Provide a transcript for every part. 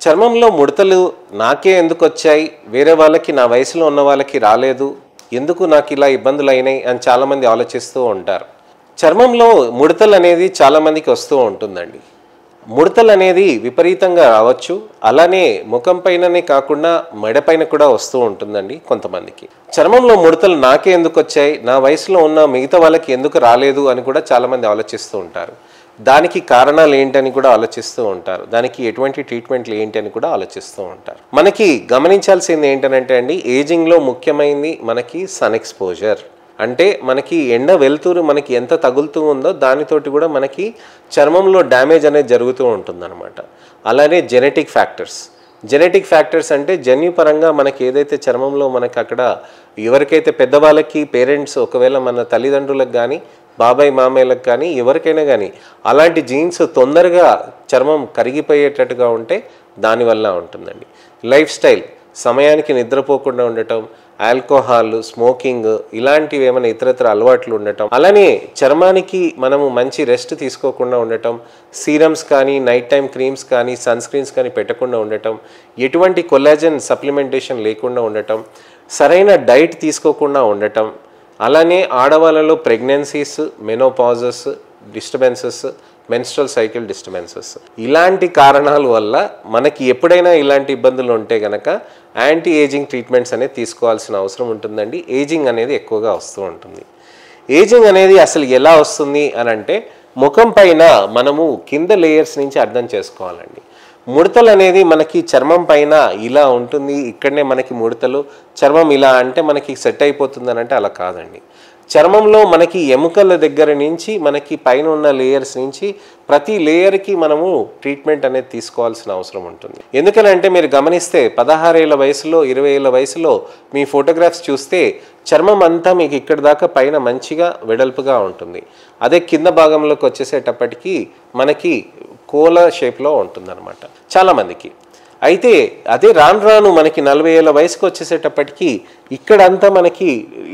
చర్మంలో ముడతలు నాకే ఎందుకు వచ్చాయి, వేరే వాళ్ళకి నా వయసులో ఉన్న వాళ్ళకి రాలేదు, ఎందుకు నాకు ఇలా ఇబ్బందులు అయినాయి అని చాలామంది ఆలోచిస్తూ ఉంటారు. చర్మంలో ముడతలు అనేది చాలామందికి వస్తూ ఉంటుందండి. ముడతలు అనేది విపరీతంగా రావచ్చు. అలానే ముఖం పైననే కాకుండా మెడపైన కూడా వస్తూ ఉంటుందండి కొంతమందికి. చర్మంలో ముడతలు నాకే ఎందుకు వచ్చాయి, నా వయసులో ఉన్న మిగతా వాళ్ళకి ఎందుకు రాలేదు అని కూడా చాలామంది ఆలోచిస్తూ ఉంటారు. దానికి కారణాలు ఏంటని కూడా ఆలోచిస్తూ ఉంటారు. దానికి ఎటువంటి ట్రీట్మెంట్లు ఏంటి అని కూడా ఆలోచిస్తూ ఉంటారు. మనకి గమనించాల్సింది ఏంటంటే అండి, ఏజింగ్లో ముఖ్యమైనది మనకి సన్ ఎక్స్పోజర్. అంటే మనకి ఎండ వెలుతురు మనకి ఎంత తగులుతూ ఉందో దానితోటి కూడా మనకి చర్మంలో డ్యామేజ్ అనేది జరుగుతూ ఉంటుందన్నమాట. అలానే జెనెటిక్ ఫ్యాక్టర్స్ అంటే జన్యుపరంగా మనకి ఏదైతే చర్మంలో మనకి అక్కడ ఎవరికైతే పెద్దవాళ్ళకి పేరెంట్స్ ఒకవేళ మన తల్లిదండ్రులకు కానీ బాబాయ్ మామయ్యలకు కానీ ఎవరికైనా కానీ అలాంటి జీన్స్ తొందరగా చర్మం కరిగిపోయేటట్టుగా ఉంటే దానివల్ల ఉంటుందండి. లైఫ్ స్టైల్, సమయానికి నిద్రపోకుండా ఉండటం, ఆల్కహాల్, స్మోకింగ్ ఇలాంటివి ఏమైనా ఇతరత్ర అలవాట్లు ఉండటం, అలానే చర్మానికి మనము మంచి రెస్ట్ తీసుకోకుండా ఉండటం, సీరమ్స్ కానీ నైట్ టైం క్రీమ్స్ కానీ సన్ స్క్రీన్స్ కానీ పెట్టకుండా ఉండటం, ఎటువంటి కొల్లాజన్ సప్లిమెంటేషన్ లేకుండా ఉండటం, సరైన డైట్ తీసుకోకుండా ఉండటం, అలానే ఆడవాళ్ళలో pregnancies, menopauses disturbances, menstrual cycle disturbances ఇలాంటి కారణాల వల్ల మనకి ఎప్పుడైనా ఇలాంటి ఇబ్బందులు ఉంటే కనుక యాంటీ ఏజింగ్ ట్రీట్మెంట్స్ అనేది తీసుకోవాల్సిన అవసరం ఉంటుందండి. ఏజింగ్ అనేది ఎక్కువగా వస్తూ ఉంటుంది. ఏజింగ్ అనేది అసలు ఎలా వస్తుంది అని అంటే ముఖం పైన మనము కింద లేయర్స్ నుంచి అర్థం చేసుకోవాలండి. ముడతలు అనేది మనకి చర్మం పైన ఇలా ఉంటుంది, ఇక్కడనే మనకి ముడతలు, చర్మం ఇలా అంటే మనకి సెట్ అయిపోతుంది అని అంటే అలా కాదండి. చర్మంలో మనకి ఎముకల దగ్గర నుంచి మనకి పైన ఉన్న లేయర్స్ నుంచి ప్రతి లేయర్కి మనము ట్రీట్మెంట్ అనేది తీసుకోవాల్సిన అవసరం ఉంటుంది. ఎందుకనంటే మీరు గమనిస్తే 16 ఏళ్ళ వయసులో 20 ఏళ్ళ వయసులో మీ ఫోటోగ్రాఫ్స్ చూస్తే చర్మం అంతా మీకు ఇక్కడ దాకా పైన మంచిగా వెడల్పుగా ఉంటుంది. అదే కింద భాగంలోకి వచ్చేసేటప్పటికి మనకి కోల షేప్లో ఉంటుందన్నమాట చాలామందికి. అయితే అదే రాను రాను మనకి 40 ఏళ్ళ వయసుకు వచ్చేసేటప్పటికి ఇక్కడంతా మనకి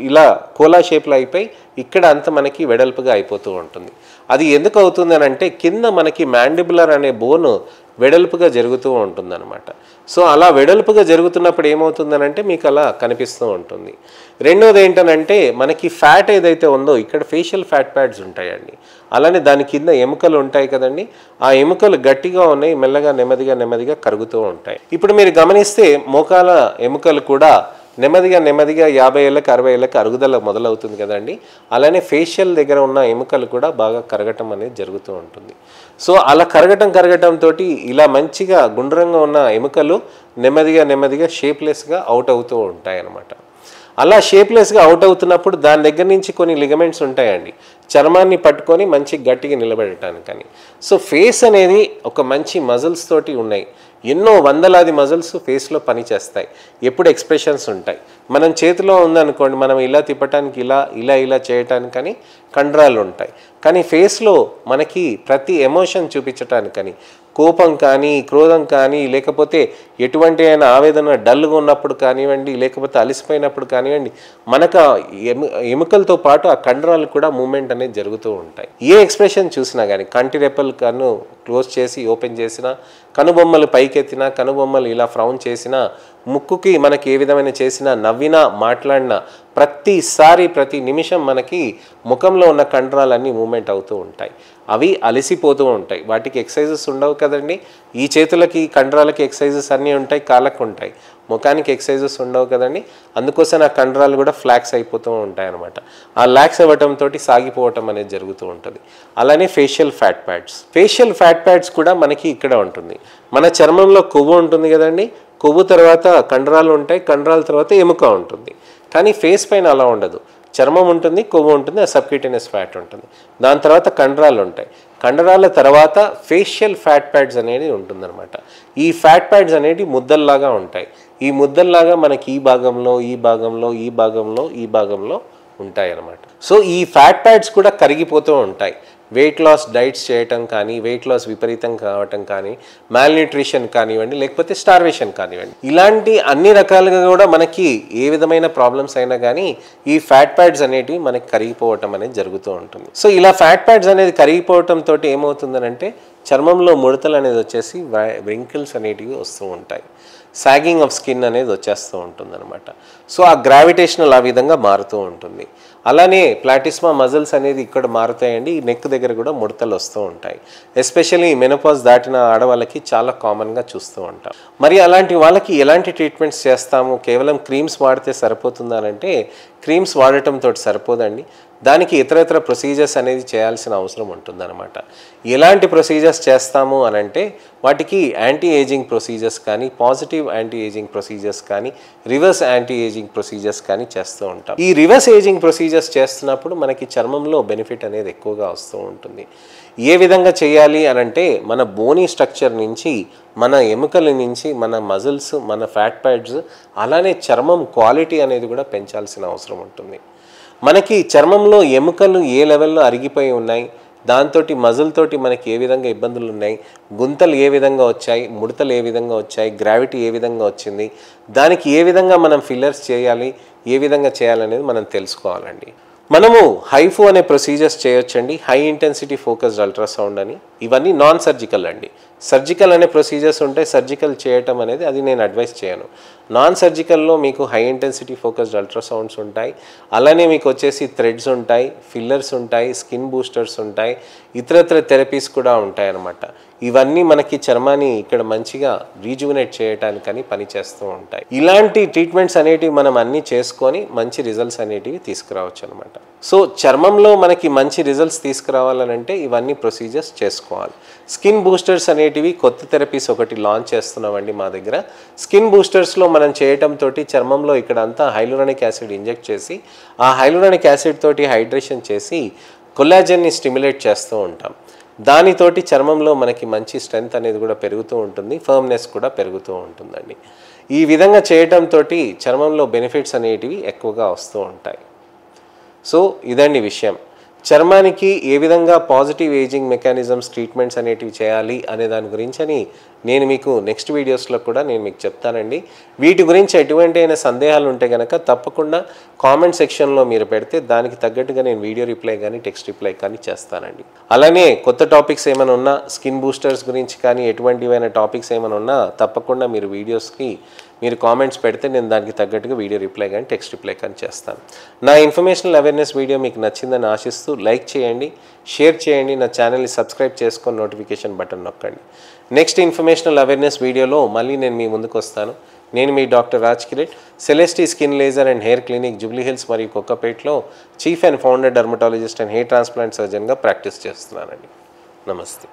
ఇలా కోలా షేప్లో అయిపోయి ఇక్కడ అంతా మనకి వెడల్పుగా అయిపోతూ ఉంటుంది. అది ఎందుకు అవుతుంది అని అంటే కింద మనకి మ్యాండిబులర్ అనే బోను వెడల్పుగా జరుగుతూ ఉంటుందన్నమాట. సో అలా వెడల్పుగా జరుగుతున్నప్పుడు ఏమవుతుందనంటే మీకు అలా కనిపిస్తూ ఉంటుంది. రెండోది ఏంటనంటే మనకి ఫ్యాట్ ఏదైతే ఉందో ఇక్కడ ఫేషియల్ ఫ్యాట్ ప్యాడ్స్ ఉంటాయండి. అలానే దాని కింద ఎముకలు ఉంటాయి కదండి, ఆ ఎముకలు గట్టిగా ఉన్నాయి, మెల్లగా నెమ్మదిగా కరుగుతూ ఉంటాయి. ఇప్పుడు మీరు గమనిస్తే మోకాల ఎముకలు కూడా నెమ్మదిగా 50 ఏళ్ళకి 60 ఏళ్ళకి అరుగుదల మొదలవుతుంది కదండి. అలానే ఫేషియల్ దగ్గర ఉన్న ఎముకలు కూడా బాగా కరగటం అనేది జరుగుతూ ఉంటుంది. సో అలా కరగటం తోటి ఇలా మంచిగా గుండ్రంగా ఉన్న ఎముకలు నెమ్మదిగా షేప్లెస్గా అవుట్ అవుతూ ఉంటాయి అన్నమాట. అలా షేప్లెస్గా అవుట్ అవుతున్నప్పుడు దాని దగ్గర నుంచి కొన్ని లిగమెంట్స్ ఉంటాయండి చర్మాన్ని పట్టుకొని మంచి గట్టిగా నిలబెట్టడానికని. సో ఫేస్ అనేది ఒక మంచి మజిల్స్ తోటి ఉన్నాయి. ఎన్నో వందలాది మజిల్స్ ఫేస్లో పనిచేస్తాయి. ఎప్పుడు ఎక్స్ప్రెషన్స్ ఉంటాయి. మనం చేతిలో ఉందనుకోండి, మనం ఇలా తిప్పటానికి ఇలా చేయటానికని కండరాలు ఉంటాయి. కానీ ఫేస్లో మనకి ప్రతి ఎమోషన్ చూపించటానికని కోపం కానీ క్రోధం కానీ లేకపోతే ఎటువంటి అయినా ఆవేదన డల్గా ఉన్నప్పుడు కానివ్వండి, లేకపోతే అలసిపోయినప్పుడు కానివ్వండి, మనకు ఎముకలతో పాటు ఆ కండరాలు కూడా మూమెంట్ అనేది జరుగుతూ ఉంటాయి. ఏ ఎక్స్ప్రెషన్ చూసినా కానీ కంటి రెప్పలు కన్ను క్లోజ్ చేసి ఓపెన్ చేసినా, కనుబొమ్మలు పైకెత్తినా, కనుబొమ్మలు ఇలా ఫ్రౌన్ చేసినా, ముక్కుకి మనకి ఏ విధమైన చేసినా, నవ్వినా, మాట్లాడినా ప్రతిసారి ప్రతి నిమిషం మనకి ముఖంలో ఉన్న కండరాలన్నీ మూమెంట్ అవుతూ ఉంటాయి. అవి అలసిపోతూ ఉంటాయి. వాటికి ఎక్సర్సైజెస్ ఉండవు కదండి. ఈ చేతులకి కండరాలకి ఎక్సర్సైజెస్ అన్నీ ఉంటాయి, కాళ్ళకు ఉంటాయి, ముఖానికి ఎక్సర్సైజెస్ ఉండవు కదండి. అందుకోసం ఆ కండరాలు కూడా ఫ్లాక్స్ అయిపోతూ ఉంటాయి అన్నమాట. ఆ లాక్స్ అవ్వటంతో సాగిపోవటం అనేది జరుగుతూ ఉంటుంది. అలానే ఫేషియల్ ఫ్యాట్ ప్యాడ్స్ కూడా మనకి ఇక్కడ ఉంటుంది. మన చర్మంలో కొవ్వు ఉంటుంది కదండి, కొవ్వు తర్వాత కండరాలు ఉంటాయి, కండరాల తర్వాత ఎముక ఉంటుంది. కానీ ఫేస్ పైన అలా ఉండదు. చర్మం ఉంటుంది, కొవ్వు ఉంటుంది, ఆ సబ్క్యూటేనియస్ ఫ్యాట్ ఉంటుంది, దాని తర్వాత కండరాలు ఉంటాయి. కండరాల తర్వాత ఫేషియల్ ఫ్యాట్ ప్యాడ్స్ అనేది ఉంటుందన్నమాట. ఈ ఫ్యాట్ ప్యాడ్స్ అనేవి ముద్దల్లాగా ఉంటాయి. ఈ ముద్దల్లాగా మనకి ఈ భాగంలో ఉంటాయి అన్నమాట. సో ఈ ఫ్యాట్ ప్యాడ్స్ కూడా కరిగిపోతూ ఉంటాయి. వెయిట్ లాస్ డైట్స్ చేయటం కానీ, వెయిట్ లాస్ విపరీతం కావటం కానీ, మాల్న్యూట్రిషన్ కానివ్వండి, లేకపోతే స్టార్వేషన్ కానివ్వండి, ఇలాంటి అన్ని రకాలుగా కూడా మనకి ఏ విధమైన ప్రాబ్లమ్స్ అయినా కానీ ఈ ఫ్యాట్ ప్యాడ్స్ అనేటివి మనకి కరిగిపోవటం అనేది జరుగుతూ ఉంటుంది. సో ఇలా ఫ్యాట్ ప్యాడ్స్ అనేది కరిగిపోవటంతో ఏమవుతుందనంటే చర్మంలో ముడతలు అనేది వచ్చేసి వ్రింకిల్స్ అనేటివి వస్తూ ఉంటాయి. సాగింగ్ ఆఫ్ స్కిన్ అనేది వచ్చేస్తూ ఉంటుంది అనమాట. సో ఆ గ్రావిటేషనల్ ఆ విధంగా మారుతూ ఉంటుంది. అలానే ప్లాటిస్మా మజిల్స్ అనేది ఇక్కడ మారుతాయండి. ఈ నెక్ దగ్గర కూడా ముడతలు వస్తూ ఉంటాయి. ఎస్పెషల్లీ మెనోపాజ్ దాటిన ఆడవాళ్ళకి చాలా కామన్గా చూస్తూ ఉంటాం. మరి అలాంటి వాళ్ళకి ఎలాంటి ట్రీట్మెంట్స్ చేస్తాము? కేవలం క్రీమ్స్ వాడితే సరిపోతుందా అంటే క్రీమ్స్ వాడటంతో సరిపోదండి. దానికి ఇతర ప్రొసీజర్స్ అనేది చేయాల్సిన అవసరం ఉంటుందన్నమాట. ఎలాంటి ప్రొసీజర్స్ చేస్తాము అనంటే వాటికి యాంటీ ఏజింగ్ ప్రొసీజర్స్ కానీ, పాజిటివ్ యాంటీ ఏజింగ్ ప్రొసీజర్స్ కానీ, రివర్స్ యాంటీ ఏజింగ్ ప్రొసీజర్స్ కానీ చేస్తూ ఉంటాం. ఈ రివర్స్ ఏజింగ్ ప్రొసీజర్స్ చేస్తున్నప్పుడు మనకి చర్మంలో బెనిఫిట్ అనేది ఎక్కువగా వస్తూ ఉంటుంది. ఏ విధంగా చేయాలి అనంటే మన బోనీ స్ట్రక్చర్ నుంచి, మన ఎముకల నుంచి, మన మజిల్స్, మన ఫ్యాట్ ప్యాడ్స్, అలానే చర్మం క్వాలిటీ అనేది కూడా పెంచాల్సిన అవసరం ఉంటుంది. మనకి చర్మంలో ఎముకలు ఏ లెవెల్లో అరిగిపోయి ఉన్నాయి, దాంతో మజిల్ తోటి మనకి ఏ విధంగా ఇబ్బందులు ఉన్నాయి, గుంతలు ఏ విధంగా వచ్చాయి, ముడతలు ఏ విధంగా వచ్చాయి, గ్రావిటీ ఏ విధంగా వచ్చింది, దానికి ఏ విధంగా మనం ఫిల్లర్స్ చేయాలి, ఏ విధంగా చేయాలనేది మనం తెలుసుకోవాలండి. మనము హైఫో అనే ప్రొసీజర్స్ చేయొచ్చండి. హై ఇంటెన్సిటీ ఫోకస్డ్ అల్ట్రాసౌండ్ అని. ఇవన్నీ నాన్ సర్జికల్ అండి. సర్జికల్ అనే ప్రొసీజర్స్ ఉంటాయి. సర్జికల్ చేయటం అనేది అది నేను అడ్వైస్ చేయను. నాన్ సర్జికల్లో మీకు హై ఇంటెన్సిటీ ఫోకస్డ్ అల్ట్రాసౌండ్స్ ఉంటాయి. అలానే మీకు వచ్చేసి థ్రెడ్స్ ఉంటాయి, ఫిల్లర్స్ ఉంటాయి, స్కిన్ బూస్టర్స్ ఉంటాయి, ఇతరత్ర థెరపీస్ కూడా ఉంటాయి అన్నమాట. ఇవన్నీ మనకి చర్మాన్ని ఇక్కడ మంచిగా రీజువినేట్ చేయడానికని పనిచేస్తూ ఉంటాయి. ఇలాంటి ట్రీట్మెంట్స్ అనేటివి మనం అన్నీ చేసుకొని మంచి రిజల్ట్స్ అనేటివి తీసుకురావచ్చు అనమాట. సో చర్మంలో మనకి మంచి రిజల్ట్స్ తీసుకురావాలనంటే ఇవన్నీ ప్రొసీజర్స్ చేసుకోవాలి. స్కిన్ బూస్టర్స్ అనేటివి కొత్త థెరపీస్ ఒకటి లాంచ్ చేస్తున్నామండి మా దగ్గర. స్కిన్ బూస్టర్స్లో మనం చేయటంతో చర్మంలో ఇక్కడ అంతా హైలూరానిక్ యాసిడ్ ఇంజెక్ట్ చేసి ఆ హైలూరానిక్ యాసిడ్ తోటి హైడ్రేషన్ చేసి కొల్లాజన్ని స్టిమ్యులేట్ చేస్తూ ఉంటాం. దానితోటి చర్మంలో మనకి మంచి స్ట్రెంగ్త్ అనేది కూడా పెరుగుతూ ఉంటుంది, ఫర్మ్నెస్ కూడా పెరుగుతూ ఉంటుందండి. ఈ విధంగా చేయటంతో చర్మంలో బెనిఫిట్స్ అనేటివి ఎక్కువగా వస్తూ ఉంటాయి. సో ఇదండి విషయం. చర్మానికి ఏ విధంగా పాజిటివ్ ఏజింగ్ మెకానిజమ్స్ ట్రీట్మెంట్స్ అనేటివి చేయాలి అనే దాని గురించి నేను మీకు నెక్స్ట్ వీడియోస్లో కూడా నేను మీకు చెప్తానండి. వీటి గురించి ఎటువంటి అయినా సందేహాలు ఉంటే కనుక తప్పకుండా కామెంట్ సెక్షన్లో మీరు పెడితే దానికి తగ్గట్టుగా నేను వీడియో రిప్లై కానీ టెక్స్ట్ రిప్లై కానీ చేస్తానండి. అలానే కొత్త టాపిక్స్ ఏమైనా ఉన్నా, స్కిన్ బూస్టర్స్ గురించి కానీ ఎటువంటివైనా టాపిక్స్ ఏమైనా ఉన్నా తప్పకుండా మీరు వీడియోస్కి మీరు కామెంట్స్ పెడితే నేను దానికి తగ్గట్టుగా వీడియో రిప్లై కానీ టెక్స్ట్ రిప్లై కానీ చేస్తాను. నా ఇన్ఫర్మేషనల్ అవేర్నెస్ వీడియో మీకు నచ్చిందని ఆశిస్తూ లైక్ చేయండి, షేర్ చేయండి, నా ఛానల్ని సబ్స్క్రైబ్ చేసుకొని నోటిఫికేషన్ బటన్ నొక్కండి. నెక్స్ట్ ఇన్ఫర్మేషనల్ అవేర్నెస్ వీడియోలో మళ్ళీ నేను మీ ముందుకు వస్తాను. నేను మీ doctor Raj Kiret, Celestee skin laser and hair clinic, Jubilee Hills మరియు కొత్తపేటలో chief and founder dermatologist and hair transplant సర్జన్గా ప్రాక్టీస్ చేస్తున్నానండి. నమస్తే.